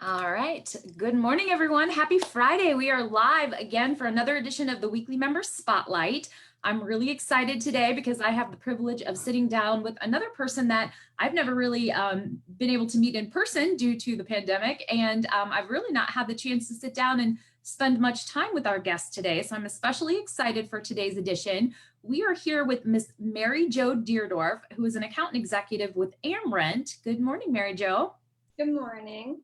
All right. Good morning, everyone. Happy Friday. We are live again for another edition of the Weekly Member Spotlight. I'm really excited today because I have the privilege of sitting down with another person that I've never really been able to meet in person due to the pandemic. And I've really not had the chance to sit down and spend much time with our guest today. So I'm especially excited for today's edition. We are here with Miss Mary Jo Deardorff, who is an accountant executive with AmRent. Good morning, Mary Jo. Good morning.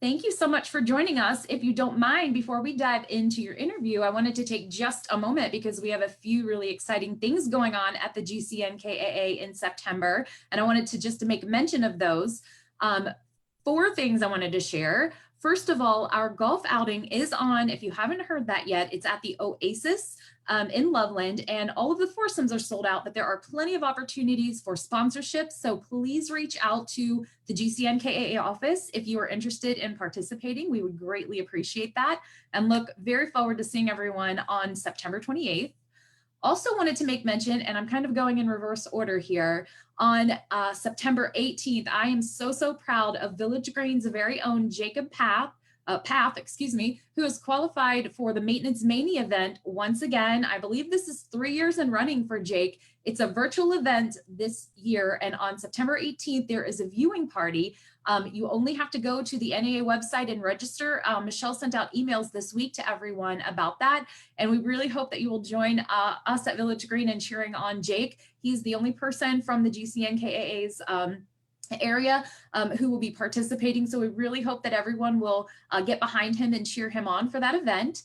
Thank you so much for joining us. If you don't mind, before we dive into your interview, I wanted to take just a moment because we have a few really exciting things going on at the GCNKAA in September, and I wanted to just make mention of those. Four things I wanted to share. First of all, our golf outing is on. If you haven't heard that yet, it's at the Oasis in Loveland, and all of the foursomes are sold out, but there are plenty of opportunities for sponsorships. So please reach out to the GCNKAA office if you are interested in participating. We would greatly appreciate that and look very forward to seeing everyone on September 28th. Also wanted to make mention, and I'm kind of going in reverse order here, on September 18th, I am so proud of Village Green's very own Jacob Path, who is qualified for the Maintenance Mania event. Once again, I believe this is 3 years in running for Jake. It's a virtual event this year, and on September 18th, there is a viewing party. You only have to go to the NAA website and register. Michelle sent out emails this week to everyone about that, and we really hope that you will join us at Village Green in cheering on Jake. He's the only person from the GCNKAA's area who will be participating. So we really hope that everyone will get behind him and cheer him on for that event.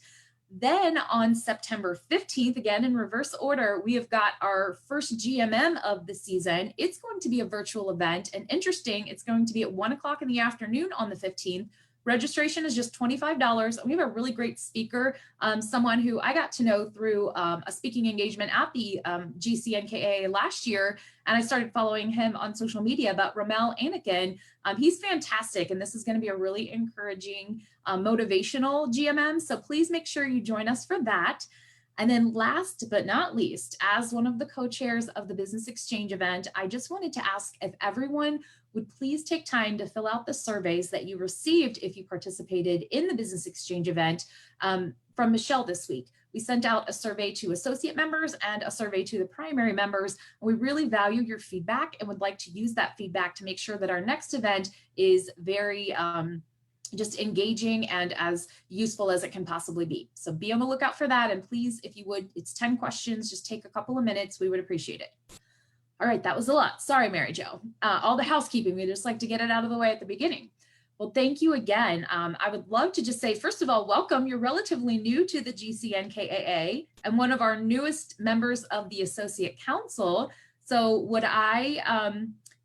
Then on September 15th, again in reverse order, we have got our first GMM of the season. It's going to be a virtual event, and interesting, it's going to be at 1 o'clock in the afternoon on the 15th. Registration is just $25. We have a really great speaker, someone who I got to know through a speaking engagement at the GCNKA last year, and I started following him on social media. But Ramel Anakin, he's fantastic, and this is going to be a really encouraging, motivational GMM. So please make sure you join us for that. And then last but not least, as one of the co-chairs of the Business Exchange event, I just wanted to ask if everyone would please take time to fill out the surveys that you received if you participated in the Business Exchange event from Michelle this week. We sent out a survey to associate members and a survey to the primary members. We really value your feedback and would like to use that feedback to make sure that our next event is very just engaging and as useful as it can possibly be. So be on the lookout for that. And please, if you would, it's 10 questions, just take a couple of minutes. We would appreciate it. All right, that was a lot. Sorry, Mary Jo. All the housekeeping, we just like to get it out of the way at the beginning. Well, thank you again. I would love to just say, first of all, welcome. You're relatively new to the GCNKAA and one of our newest members of the Associate Council. So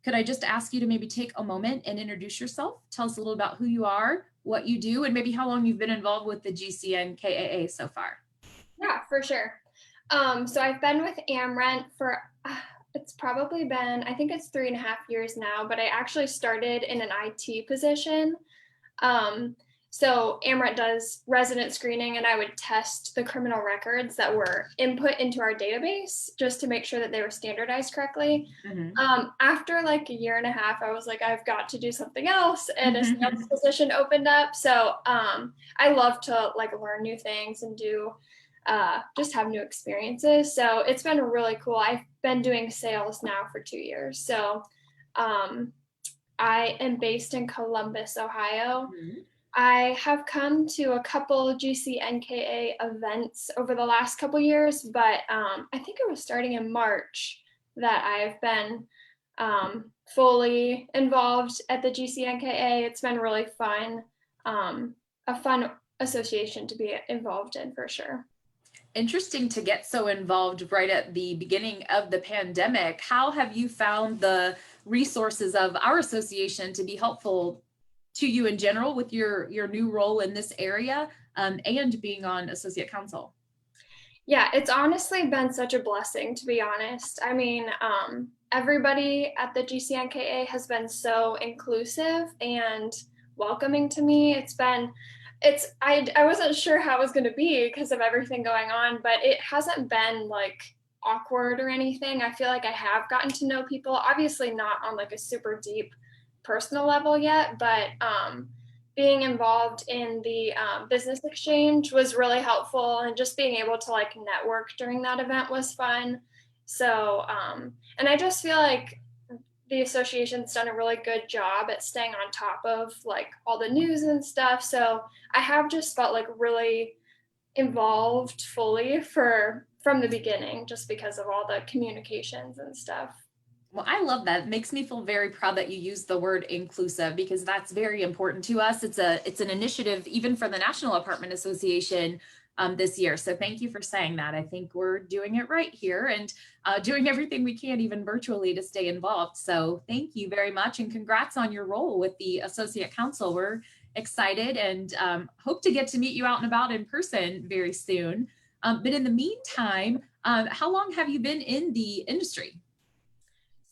could I just ask you to maybe take a moment and introduce yourself? Tell us a little about who you are, what you do, and maybe how long you've been involved with the GCNKAA so far. Yeah, for sure. So I've been with AmRent for, it's probably been, I think it's 3.5 years now, but I actually started in an IT position. So AmRent does resident screening, and I would test the criminal records that were input into our database just to make sure that they were standardized correctly. After like 1.5 years, I was like, I've got to do something else, and a sales position opened up. So I love to like learn new things and do just have new experiences. So it's been really cool. I've been doing sales now for 2 years. So I am based in Columbus, Ohio. I have come to a couple GCNKA events over the last couple years, but I think it was starting in March that I've been fully involved at the GCNKA. It's been really fun, a fun association to be involved in for sure. Interesting to get so involved right at the beginning of the pandemic. How have you found the resources of our association to be helpful to you in general with your new role in this area and being on Associate Council? Yeah, it's honestly been such a blessing, to be honest. I mean, everybody at the GCNKA has been so inclusive and welcoming to me. I wasn't sure how it was going to be because of everything going on, but it hasn't been like awkward or anything. I feel like I have gotten to know people, obviously not on like a super deep personal level yet, but being involved in the business exchange was really helpful, and just being able to like network during that event was fun. So, and I just feel like the association's done a really good job at staying on top of like all the news and stuff. So I have just felt like really involved fully from the beginning, just because of all the communications and stuff. Well, I love that. It makes me feel very proud that you use the word inclusive, because that's very important to us. It's an initiative even for the National Apartment Association this year. So thank you for saying that. I think we're doing it right here, and doing everything we can, even virtually, to stay involved. So thank you very much, and congrats on your role with the Associate Council. We're excited, and hope to get to meet you out and about in person very soon. But in the meantime, how long have you been in the industry?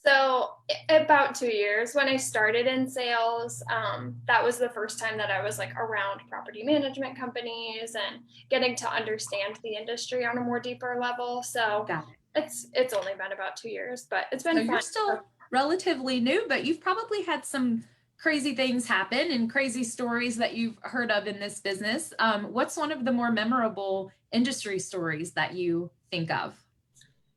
So about 2 years. When I started in sales, that was the first time that I was like around property management companies and getting to understand the industry on a more deeper level. So Got it. it's only been about 2 years, but it's So been you're fun. still relatively new, but you've probably had some crazy things happen and crazy stories that you've heard of in this business. What's one of the more memorable industry stories that you think of?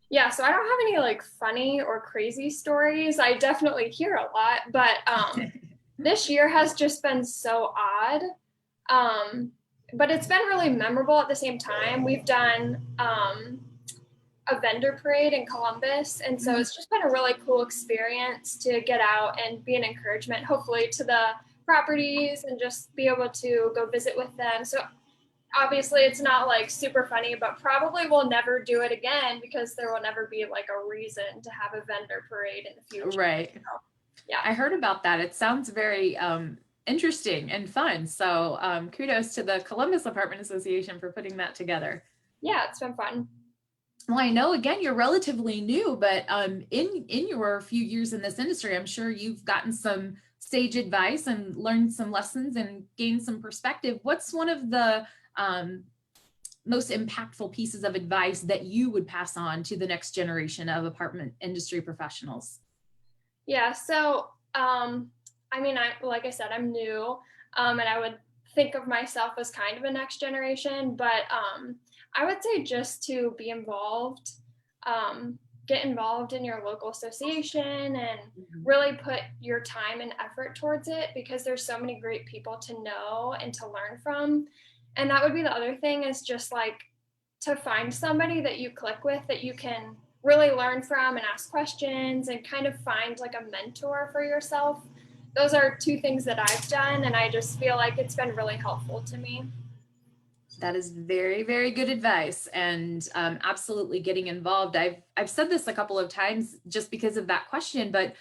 Yeah, so I don't have any like funny or crazy stories. I definitely hear a lot, but this year has just been so odd. But it's been really memorable at the same time. We've done a vendor parade in Columbus, and so it's just been a really cool experience to get out and be an encouragement, hopefully, to the properties, and just be able to go visit with them. So obviously it's not like super funny, but probably we'll never do it again, because there will never be like a reason to have a vendor parade in the future. Right. So, yeah. I heard about that. It sounds very interesting and fun. So kudos to the Columbus Apartment Association for putting that together. Yeah, it's been fun. Well, I know again you're relatively new, but in your few years in this industry, I'm sure you've gotten some sage advice and learned some lessons and gained some perspective. What's one of the most impactful pieces of advice that you would pass on to the next generation of apartment industry professionals? Yeah, so I mean, like I said, I'm new, and I would think of myself as kind of a next generation, but I would say just to be involved, get involved in your local association, and really put your time and effort towards it, because there's so many great people to know and to learn from. And that would be the other thing, is just like to find somebody that you click with, that you can really learn from and ask questions, and kind of find like a mentor for yourself. Those are two things that I've done, and I just feel like it's been really helpful to me. That is very, very good advice, and absolutely getting involved. I've said this a couple of times just because of that question, but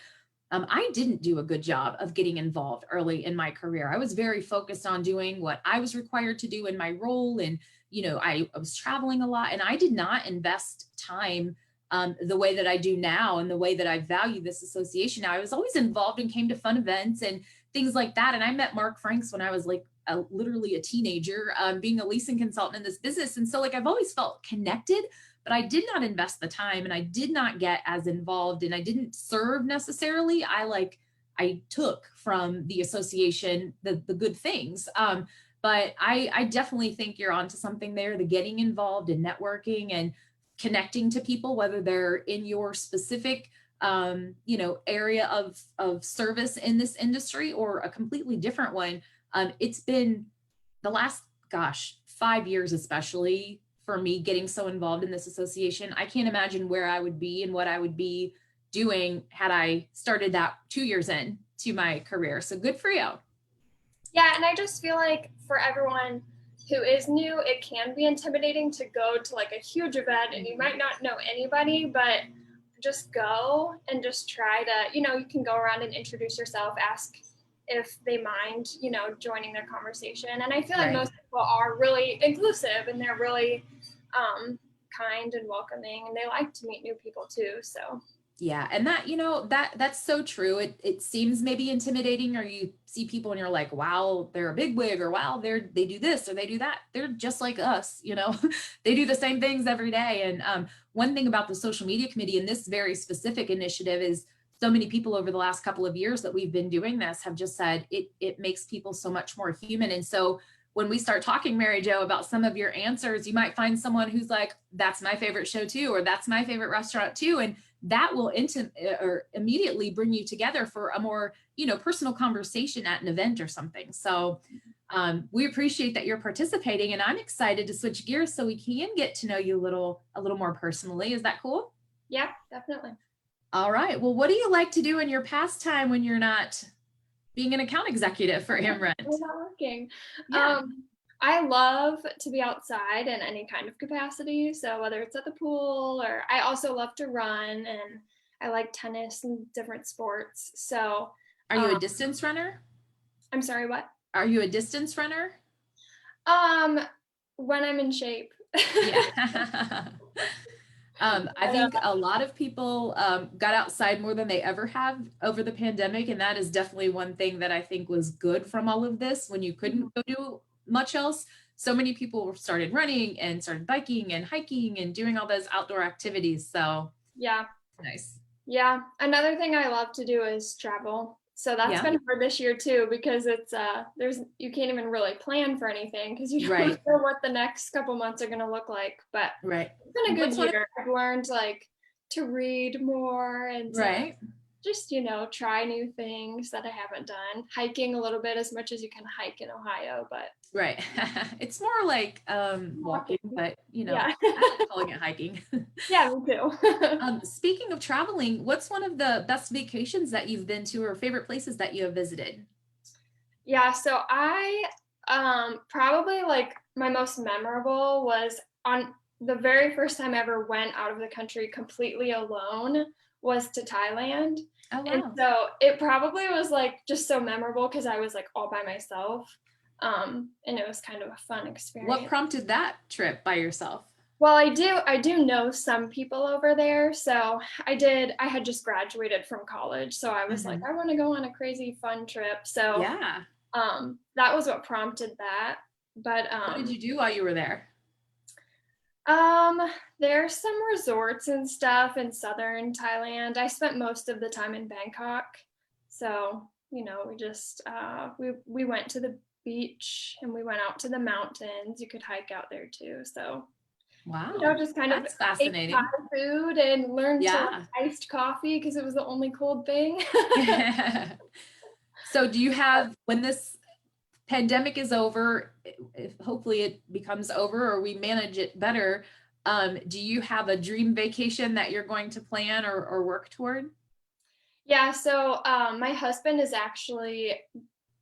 I didn't do a good job of getting involved early in my career. I was very focused on doing what I was required to do in my role. And, I was traveling a lot, and I did not invest time the way that I do now, and the way that I value this association now. I was always involved and came to fun events and things like that. And I met Mark Franks when I was like literally a teenager, being a leasing consultant in this business. And so like I've always felt connected, but I did not invest the time, and I did not get as involved, and I didn't serve necessarily. I took from the association the good things. But I definitely think you're onto something there, the getting involved and networking and connecting to people, whether they're in your specific area of service in this industry or a completely different one. It's been the last, 5 years, especially for me, getting so involved in this association. I can't imagine where I would be and what I would be doing had I started that 2 years in to my career. So good for you. Yeah, and I just feel like for everyone who is new, it can be intimidating to go to like a huge event, and you might not know anybody, but just go and just try to, you can go around and introduce yourself, ask if they mind, joining their conversation. And I feel like most people are really inclusive, and they're really kind and welcoming, and they like to meet new people too. So yeah, and that's so true. It seems maybe intimidating, or you see people and you're like, wow, they're a bigwig, or wow, they do this or they do that. They're just like us, they do the same things every day. And one thing about the social media committee and this very specific initiative is so many people over the last couple of years that we've been doing this have just said it makes people so much more human. And so when we start talking, Mary Jo, about some of your answers, you might find someone who's like, that's my favorite show too, or that's my favorite restaurant too. And that will or immediately bring you together for a more, personal conversation at an event or something. So we appreciate that you're participating, and I'm excited to switch gears so we can get to know you a little more personally. Is that cool? Yeah, definitely. All right. Well, what do you like to do in your pastime when you're not being an account executive for AmRent? We're not working. Yeah. I love to be outside in any kind of capacity. So whether it's at the pool, or I also love to run, and I like tennis and different sports. So Are you a distance runner? I'm sorry, what? Are you a distance runner? When I'm in shape. Yeah. I think a lot of people got outside more than they ever have over the pandemic. And that is definitely one thing that I think was good from all of this. When you couldn't go do much else, so many people started running and started biking and hiking and doing all those outdoor activities. So yeah, nice. Yeah. Another thing I love to do is travel. So that's been hard this year too, because it's you can't even really plan for anything because you don't know what the next couple months are gonna look like. But it's been a good year. I've learned to read more and just try new things that I haven't done. Hiking a little bit, as much as you can hike in Ohio, but it's more like walking, but I'm calling it hiking. Yeah, me too. Speaking of traveling, what's one of the best vacations that you've been to, or favorite places that you have visited? Yeah, so I probably my most memorable was on the very first time I ever went out of the country completely alone was to Thailand. Oh, wow. And so it probably was just so memorable because I was all by myself. And it was kind of a fun experience. What prompted that trip by yourself? Well, I do know some people over there. So I had just graduated from college. So I was I want to go on a crazy fun trip. So that was what prompted that. But what did you do while you were there? There's some resorts and stuff in southern Thailand. I spent most of the time in Bangkok. So, we just we went to the beach and we went out to the mountains. You could hike out there too. So wow, just kind of fascinating. Ate Thai food and learned to like iced coffee because it was the only cold thing. So do you have, when this pandemic is over, if hopefully it becomes over or we manage it better, do you have a dream vacation that you're going to plan or work toward? Yeah, so my husband is actually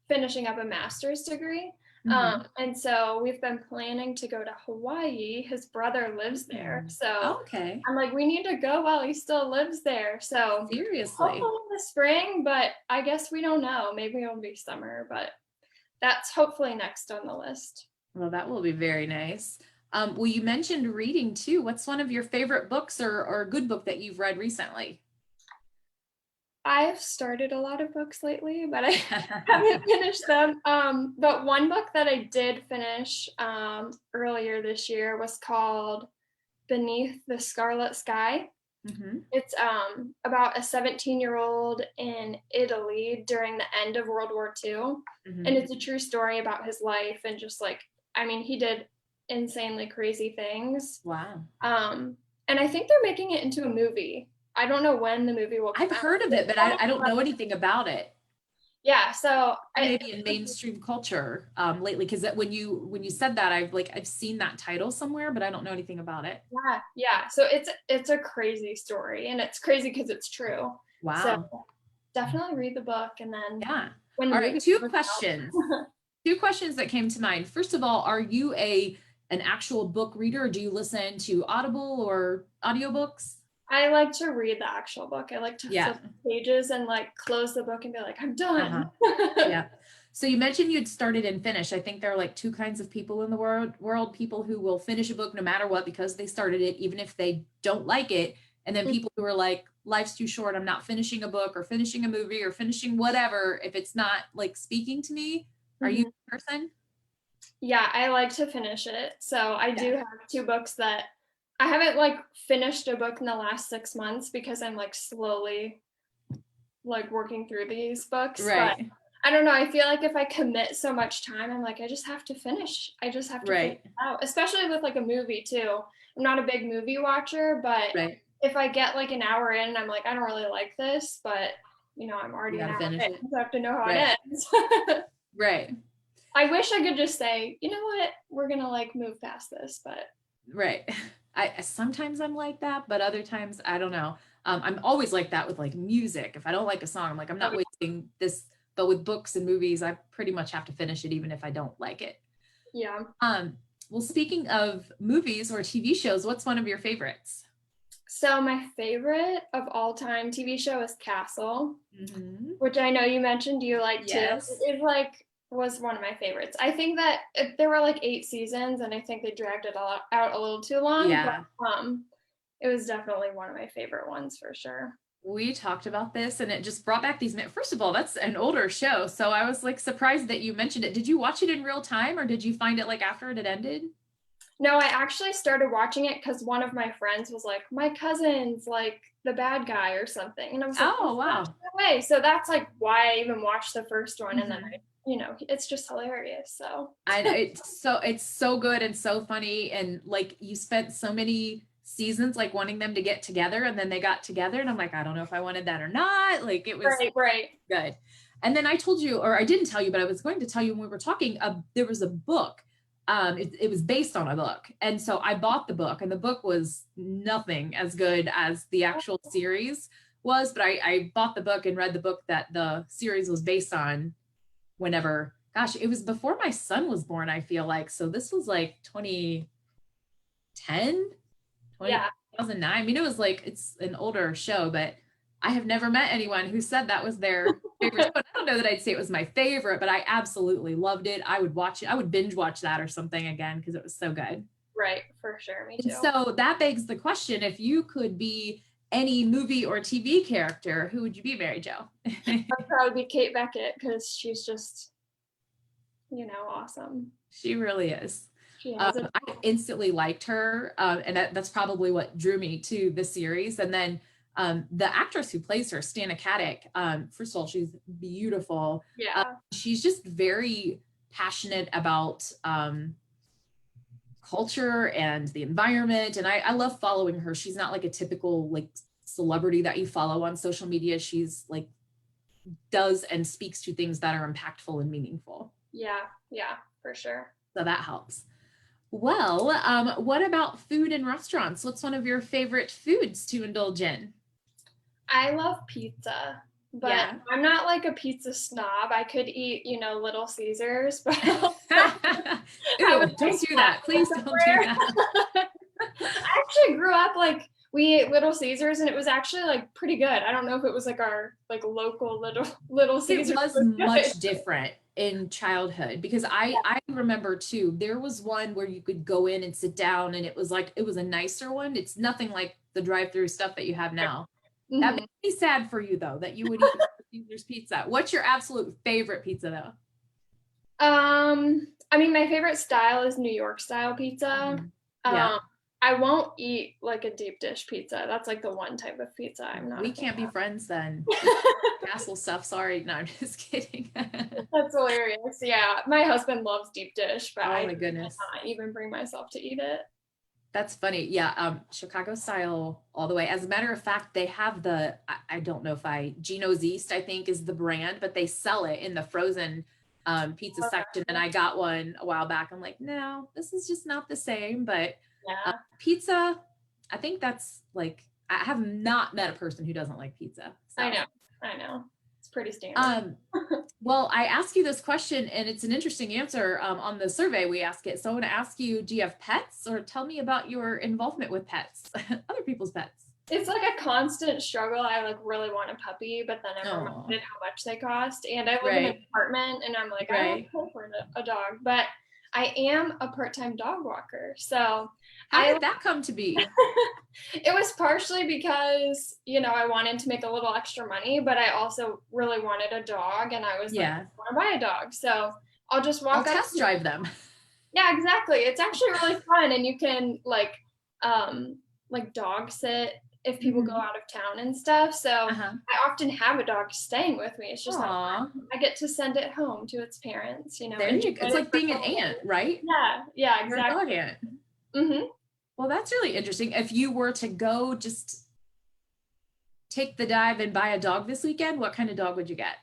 finishing up a master's degree. And so we've been planning to go to Hawaii. His brother lives there. So I'm like, we need to go while he still lives there. So seriously, hopefully in the spring, but I guess we don't know. Maybe it'll be summer, but that's hopefully next on the list. Well, that will be very nice. Well, you mentioned reading too. What's one of your favorite books or a good book that you've read recently? I've started a lot of books lately, but I haven't finished them. But one book that I did finish earlier this year was called Beneath the Scarlet Sky. It's about a 17-year-old in Italy during the end of World War II. And it's a true story about his life and just he did insanely crazy things. Wow. And I think they're making it into a movie. I don't know when the movie will come out. I've heard of it, but I don't know anything about it. Yeah, so maybe in mainstream culture lately, because when you said that, I've seen that title somewhere, but I don't know anything about it. Yeah. So it's a crazy story, and it's crazy because it's true. Wow. So definitely read the book, and then all right, two questions. Two questions that came to mind. First of all, are you an actual book reader, or do you listen to Audible or audiobooks? I like to read the actual book. I like to flip the pages and close the book and be like, I'm done. Yeah. So you mentioned you'd started and finished. I think there are two kinds of people in the world, people who will finish a book no matter what because they started it, even if they don't like it. And then people who are like, life's too short. I'm not finishing a book or finishing a movie or finishing whatever if it's not speaking to me. Are you the person? Yeah, I like to finish it. So I do have two books that I haven't finished a book in the last 6 months because I'm slowly like working through these books. Right. But I don't know. I feel like if I commit so much time, I'm like, I just have to finish. I just have to finish Right. it out, especially with like a movie too. I'm not a big movie watcher, but Right. if I get like an hour in and I'm like, I don't really like this, but I'm You already got an to hour finish in, it. so I have to know how Right. it ends. Right. I wish I could just say, you know what, we're gonna like move past this, but Right. I sometimes I'm like that, but other times I don't know. I'm always like that with like music. If I don't like a song, I'm like, I'm not wasting this. But with books and movies, I pretty much have to finish it, even if I don't like it. yeah. Well, speaking of movies or TV shows, what's one of your favorites? So my favorite of all time TV show is Castle, Mm-hmm. which I know you mentioned you like too. Yes. It like was one of my favorites. I think that there were like 8 seasons, and I think they dragged it out a little too long. Yeah. But it was definitely one of my favorite ones for sure. We talked about this and it just brought back these. First of all, that's an older show. So I was like surprised that you mentioned it. Did you watch it in real time or did you find it like after it had ended? No, I actually started watching it because one of my friends was like, my cousin's like the bad guy or something. And I was like, Oh, wow. no way. So that's like why I even watched the first one. And then Mhm. it's just hilarious. So And it's so good and so funny. And like you spent so many seasons like wanting them to get together and then they got together. And I'm like, I don't know if I wanted that or not. Like it was right. good. And then I told you, or I didn't tell you, but I was going to tell you when we were talking, there was a book. It was based on a book. And so I bought the book and the book was nothing as good as the actual series was, but I bought the book and read the book that the series was based on whenever, gosh, it was before my son was born, I feel like. So this was like 2010, Yeah. 2009. I mean, it was like, it's an older show, but I have never met anyone who said that was their favorite show. I don't know that I'd say it was my favorite, but I absolutely loved it. I would watch it. I would binge watch that or something again because it was so good. Right. For sure. Me And too. so that begs the question, if you could be any movie or TV character, who would you be, Mary Jo? I'd probably be Kate Beckett because she's just, awesome. She really is. She has I instantly liked her, and that's probably what drew me to the series. And then the actress who plays her, Stana Katic, first of all, she's beautiful. Yeah. She's just very passionate about culture and the environment. And I love following her. She's not like a typical like celebrity that you follow on social media. She's like does and speaks to things that are impactful and meaningful. Yeah, for sure. So that helps. Well, what about food and restaurants? What's one of your favorite foods to indulge in? I love pizza, but Yeah. I'm not like a pizza snob. I could eat, Little Caesars, but Ew, don't do that. Please don't do that. I actually grew up like we ate Little Caesars and it was actually like pretty good. I don't know if it was like our like local Little Caesars. It was much different in childhood because I remember too, there was one where you could go in and sit down and it was a nicer one. It's nothing like the drive-through stuff that you have now. That makes me sad for you though, that you would eat Caesar's pizza. What's your absolute favorite pizza though? I mean, my favorite style is New York style pizza. Yeah. I won't eat like a deep dish pizza. That's like the one type of pizza I'm not. We can't be friends then. Castle stuff. Sorry. No, I'm just kidding. That's hilarious. Yeah. My husband loves deep dish, but Oh my goodness. cannot even bring myself to eat it. That's funny. Yeah. Chicago style all the way. As a matter of fact, they have I don't know if Gino's East, I think is the brand, but they sell it in the frozen pizza section. And I got one a while back. I'm like, no, this is just not the same, but Yeah. pizza, I think that's like, I have not met a person who doesn't like pizza. So. I know. It's pretty standard. Well, I ask you this question and it's an interesting answer on the survey we ask it. So I want to ask you, do you have pets or tell me about your involvement with pets, other people's pets? It's like a constant struggle. I like really want a puppy, but then I'm reminded how much they cost. And I live in an apartment and I'm like, I don't pay for a dog, but I am a part-time dog walker. So how did that come to be? It was partially because, I wanted to make a little extra money, but I also really wanted a dog and I was like, I want to buy a dog. So I'll just walk up. Test drive them. Yeah, exactly. It's actually really fun. And you can like dog sit if people go out of town and stuff. So Uh-huh. I often have a dog staying with me. It's just not Aw, fun. I get to send it home to its parents, there enjoy you go. It's it like for being a an couple aunt, days. right? Yeah, You're a dog exactly. aunt. Hmm. Well, that's really interesting. If you were to go just take the dive and buy a dog this weekend, what kind of dog would you get?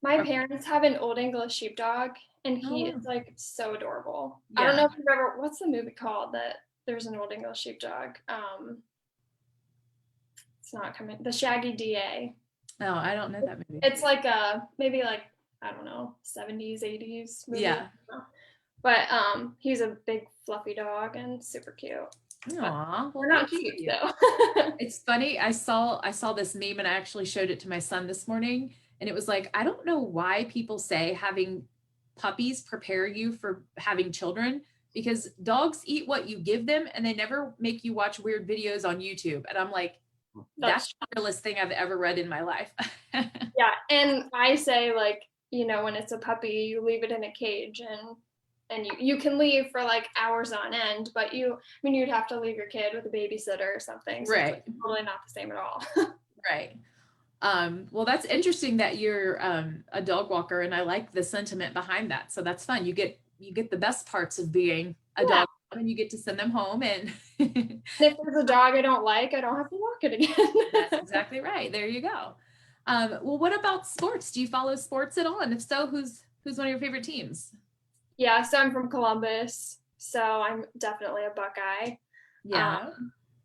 My parents have an Old English sheepdog, and Oh, he wow. is like so adorable. I don't Yeah. know if you've ever, what's the movie called that there's an Old English sheepdog? It's not coming. The Shaggy DA. Oh, I don't know that movie. It's like maybe like, I don't know, 70s, 80s movie. Yeah. But he's a big fluffy dog and super cute. But Aw, well, they're not that's cheap cute. though. It's funny. I saw this meme and I actually showed it to my son this morning. And it was like, I don't know why people say having puppies prepare you for having children because dogs eat what you give them and they never make you watch weird videos on YouTube. And I'm like, that's That's the realest thing I've ever read in my life. yeah. And I say like, when it's a puppy, you leave it in a cage and you can leave for like hours on end, but you'd have to leave your kid with a babysitter or something. So it's Right. like totally not the same at all. Right. Well, that's interesting that you're a dog walker, and I like the sentiment behind that. So that's fun. You get the best parts of being a Yeah. dog, and you get to send them home, and And if there's a dog I don't like, I don't have to walk it that's again. exactly right. There you go. Well, what about sports? Do you follow sports at all? And if so, who's one of your favorite teams? Yeah, so I'm from Columbus, so I'm definitely a Buckeye. Yeah.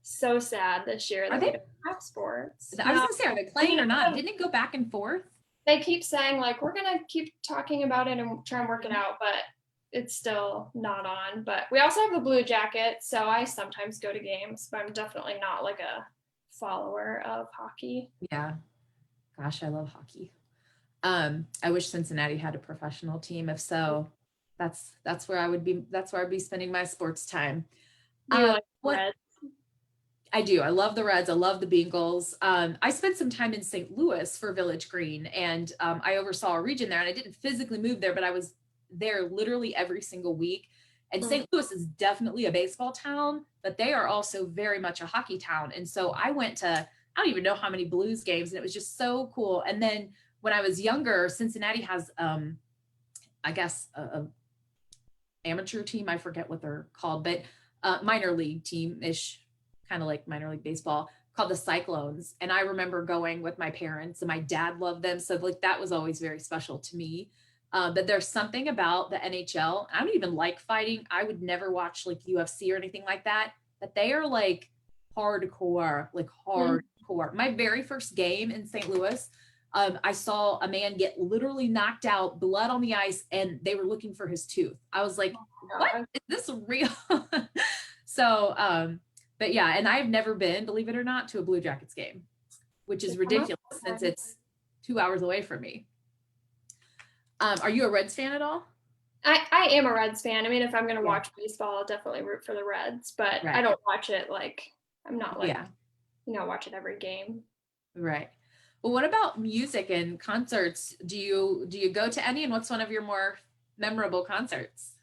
So sad this year Are that we they? don't have sports. I was No, gonna say, are they I playing mean, or not? Didn't it go back and forth? they keep saying like we're gonna keep talking about it and try and work it out, but it's still not on. But we also have the Blue Jackets, so I sometimes go to games, but I'm definitely not like a follower of hockey. Yeah. Gosh, I love hockey. I wish Cincinnati had a professional team. If so, that's where I would be. That's where I'd be spending my sports time. Do you like What Reds? I do, I love the Reds. I love the Bengals. I spent some time in St. Louis for Village Green, and I oversaw a region there. And I didn't physically move there, but I was there literally every single week. And Mm. St. Louis is definitely a baseball town, but they are also very much a hockey town. And so I went to I don't even know how many Blues games, and it was just so cool. And then when I was younger, Cincinnati has I guess a amateur team. I forget what they're called, but minor league team ish, kind of like minor league baseball, called the Cyclones. And I remember going with my parents, and my dad loved them. So like that was always very special to me. But there's something about the NHL. I don't even like fighting. I would never watch like UFC or anything like that. But they are like hardcore, like Mm. hardcore. My very first game in St. Louis, I saw a man get literally knocked out, blood on the ice, and they were looking for his tooth. I was like, what? God. Is this real? So, but yeah, and I've never been, believe it or not, to a Blue Jackets game, which is I'm not ridiculous since it's 2 hours away from me. Are you a Reds fan at all? I am a Reds fan. I mean, if I'm gonna Yeah. watch baseball, I'll definitely root for the Reds, but I Right. don't watch it like I'm not like, Yeah. watch it every game. Right. Well, what about music and concerts? Do you go to any, and what's one of your more memorable concerts?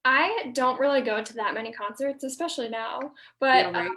I don't really go to that many concerts, especially now, Yeah, but right.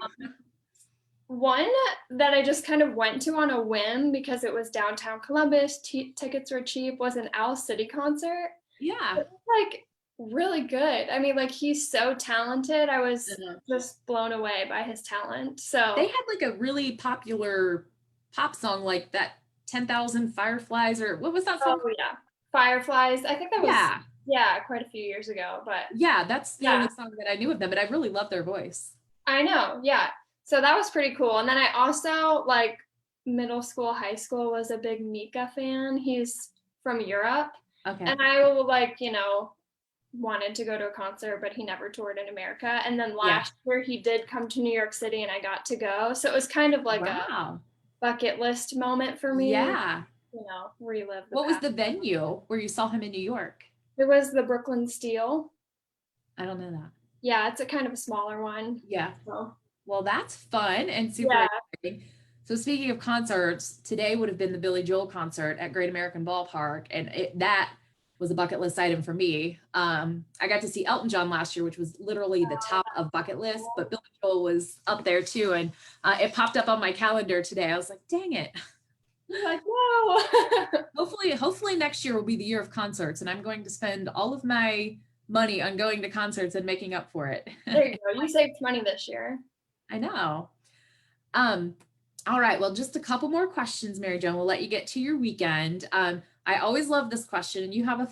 one that I just kind of went to on a whim because it was downtown Columbus, tickets were cheap, was an Owl City concert. Yeah. It was like really good. I mean, like he's so talented. I was Uh-huh. just blown away by his talent. They So, had like a really popular pop song like that 10,000 Fireflies, or what was that song? oh yeah, Fireflies. I think that was, Yeah. yeah, quite a few years ago, but Yeah, that's the yeah, only song that I knew of them, but I really love their voice. I know. Yeah. So that was pretty cool. And then I also like middle school, high school was a big Mika fan. He's from Europe. Okay. And I like, wanted to go to a concert, but he never toured in America. And then Yeah. last year he did come to New York City and I got to go. So it was kind of like a Wow. bucket list moment for me, Yeah. relive the What was past. the venue where you saw him in New York? It was the Brooklyn Steel. I don't know that. Yeah, it's a kind of a smaller one. Yeah. So Well, that's fun and super yeah. exciting. So speaking of concerts, today would have been the Billy Joel concert at Great American Ballpark, and that was a bucket list item for me. I got to see Elton John last year, which was literally the top of bucket list, but Billy Joel was up there too. And it popped up on my calendar today. I was like, dang it. You're like, whoa. Hopefully next year will be the year of concerts, and I'm going to spend all of my money on going to concerts and making up for it. There you go. You saved money this year. I know. All right. Well, just a couple more questions, Mary Jo. We'll let you get to your weekend. I always love this question, and you have a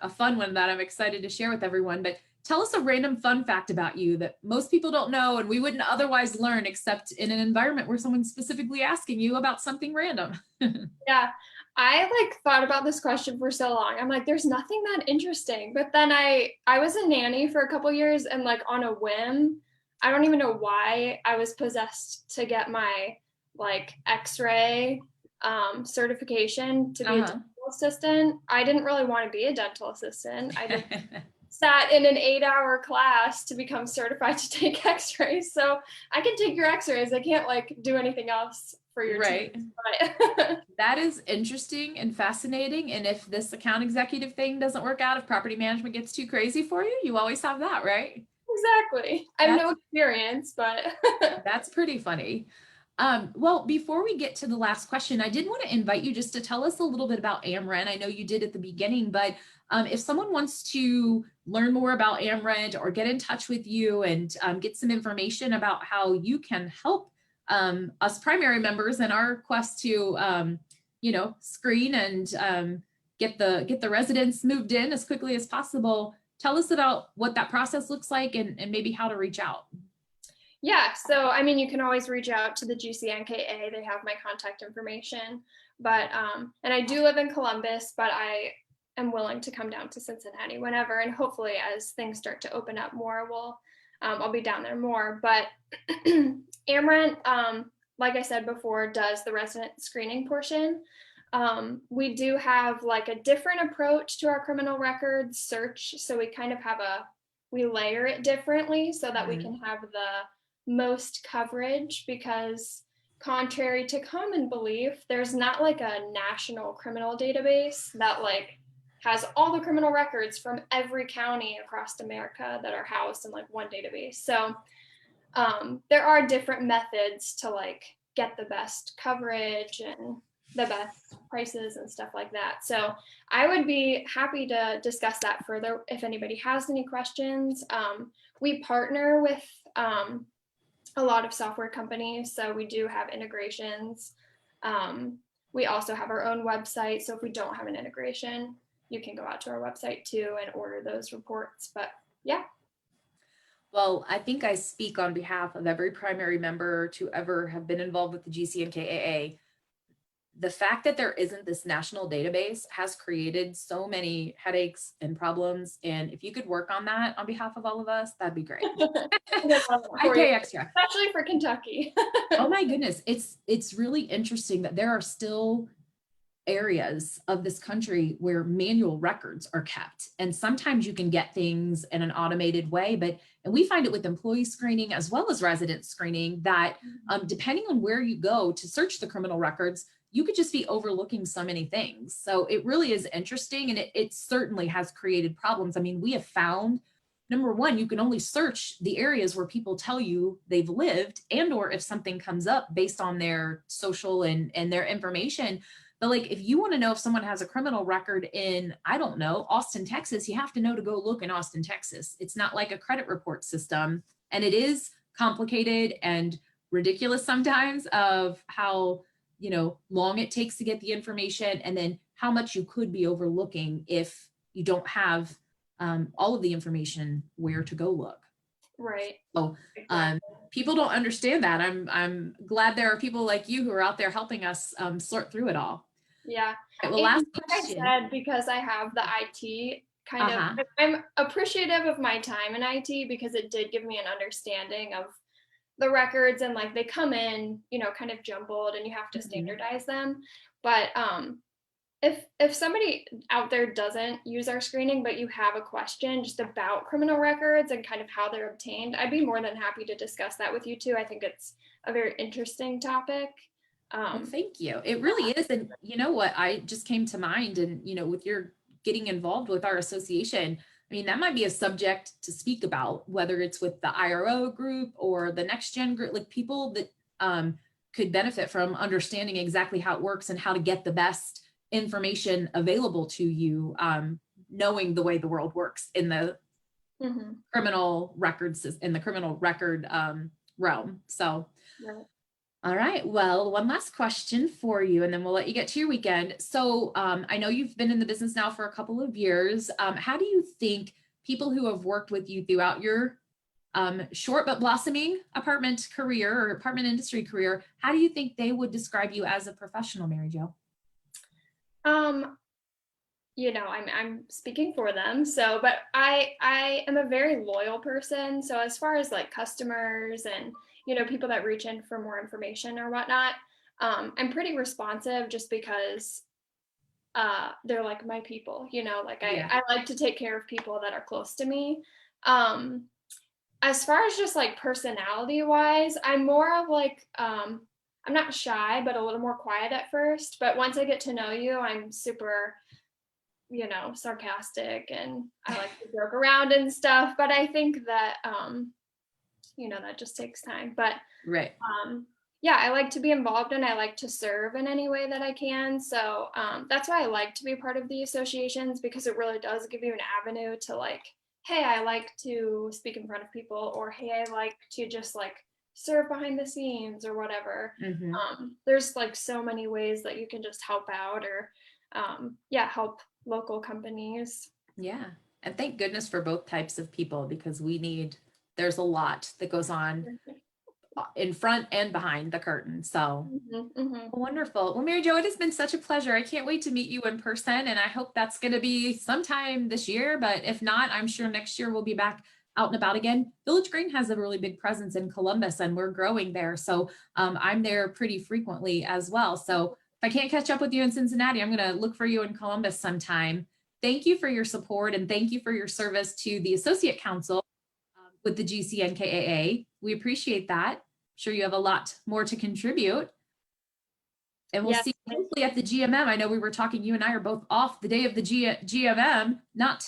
fun one that I'm excited to share with everyone. But tell us a random fun fact about you that most people don't know and we wouldn't otherwise learn except in an environment where someone's specifically asking you about something random. Yeah. I thought about this question for so long. I'm like, there's nothing that interesting. But then I was a nanny for a couple years, and on a whim, I don't even know why, I was possessed to get my X-ray certification to be a dental assistant. I didn't really want to be a dental assistant. I just sat in an 8-hour class to become certified to take X-rays. So I can take your X-rays. I can't do anything else for your right. team. But that is interesting and fascinating. And if this account executive thing doesn't work out, if property management gets too crazy for you, you always have that, right? Exactly. I have no experience, but that's pretty funny. Well, before we get to the last question, I did want to invite you just to tell us a little bit about AmRent. I know you did at the beginning, but if someone wants to learn more about AmRent or get in touch with you and get some information about how you can help us primary members in our quest to, screen and get the residents moved in as quickly as possible, tell us about what that process looks like and maybe how to reach out. Yeah, so you can always reach out to the GCNKA. They have my contact information. But and I do live in Columbus, but I am willing to come down to Cincinnati whenever. And hopefully, as things start to open up more, I'll be down there more. But AmRent, like I said before, does the resident screening portion. We do have a different approach to our criminal records search. So we kind of we layer it differently so that we can have the most coverage, because contrary to common belief, there's not a national criminal database that has all the criminal records from every county across America that are housed in one database. So there are different methods to get the best coverage and the best prices and stuff like that. So I would be happy to discuss that further if anybody has any questions. We partner with a lot of software companies, so we do have integrations. We also have our own website, so if we don't have an integration, you can go out to our website too and order those reports. But yeah. Well, I think I speak on behalf of every primary member to ever have been involved with the GCNKAA. The fact that there isn't this national database has created so many headaches and problems. And if you could work on that on behalf of all of us, that'd be great. I'd pay extra. Especially for Kentucky. Oh my goodness. It's really interesting that there are still areas of this country where manual records are kept. And sometimes you can get things in an automated way, and we find it with employee screening as well as resident screening that depending on where you go to search the criminal records, you could just be overlooking so many things. So it really is interesting, and it certainly has created problems. We have found, number one, you can only search the areas where people tell you they've lived, and or if something comes up based on their social and their information. But if you want to know if someone has a criminal record in, I don't know, Austin, Texas, you have to know to go look in Austin, Texas. It's not like a credit report system. And it is complicated and ridiculous sometimes of how long it takes to get the information, and then how much you could be overlooking if you don't have all of the information where to go look. Right. So people don't understand that. I'm glad there are people like you who are out there helping us sort through it all. Yeah. Right, well, last question. I said, because I have the IT kind of, I'm appreciative of my time in IT because it did give me an understanding of the records, and they come in, kind of jumbled, and you have to standardize them. But if somebody out there doesn't use our screening, but you have a question just about criminal records and kind of how they're obtained, I'd be more than happy to discuss that with you too. I think it's a very interesting topic. Well, thank you. It really is. And you know what, I just came to mind, and with your getting involved with our association, I mean, that might be a subject to speak about, whether it's with the IRO group or the next gen group, like people that could benefit from understanding exactly how it works and how to get the best information available to you, knowing the way the world works in the criminal records, in the criminal record realm. So, Right. all right. Well, one last question for you, and then we'll let you get to your weekend. So I know you've been in the business now for a couple of years. How do you think people who have worked with you throughout your short but blossoming apartment career or apartment industry career, how do you think they would describe you as a professional, Mary Jo? You know, I'm speaking for them. So, but I am a very loyal person. So as far as like customers and, you know, people that reach in for more information or whatnot, I'm pretty responsive just because they're like my people, you know, like Yeah. I like to take care of people that are close to me. As far as just like personality wise, I'm more of like, I'm not shy, but a little more quiet at first. But once I get to know you, I'm super, you know, sarcastic and I like to joke around and stuff. But I think that, you know, that just takes time. But Right. yeah, I like to be involved and I like to serve in any way that I can. So that's why I like to be part of the associations, because it really does give you an avenue to like, hey, I like to speak in front of people, or hey, I like to just like serve behind the scenes or whatever. There's like so many ways that you can just help out or yeah, help local companies. Yeah. And thank goodness for both types of people, because there's a lot that goes on in front and behind the curtain. So wonderful. Well, Mary Jo, it has been such a pleasure. I can't wait to meet you in person, and I hope that's going to be sometime this year. But if not, I'm sure next year we'll be back out and about again. Village Green has a really big presence in Columbus, and we're growing there. So I'm there pretty frequently as well. So if I can't catch up with you in Cincinnati, I'm going to look for you in Columbus sometime. Thank you for your support, and thank you for your service to the Associate Council with the GCNKAA. We appreciate that. Sure you have a lot more to contribute. And we'll see you hopefully at the GMM. I know we were talking, you and I are both off the day of the GMM, not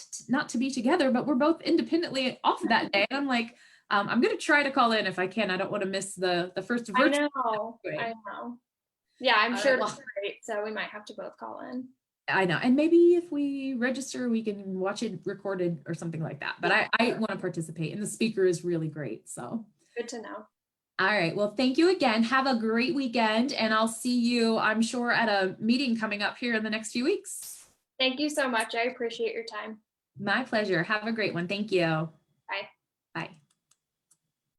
to be together, but we're both independently off that day. And I'm like, I'm going to try to call in if I can. I don't want to miss the first virtual. I know. Yeah, I'm sure it's great. So we might have to both call in. I know. And maybe if we register, we can watch it recorded or something like that. But I want to participate, and the speaker is really great. So good to know. All right. Well, thank you again. Have a great weekend, and I'll see you, I'm sure, at a meeting coming up here in the next few weeks. Thank you so much. I appreciate your time. My pleasure. Have a great one. Thank you.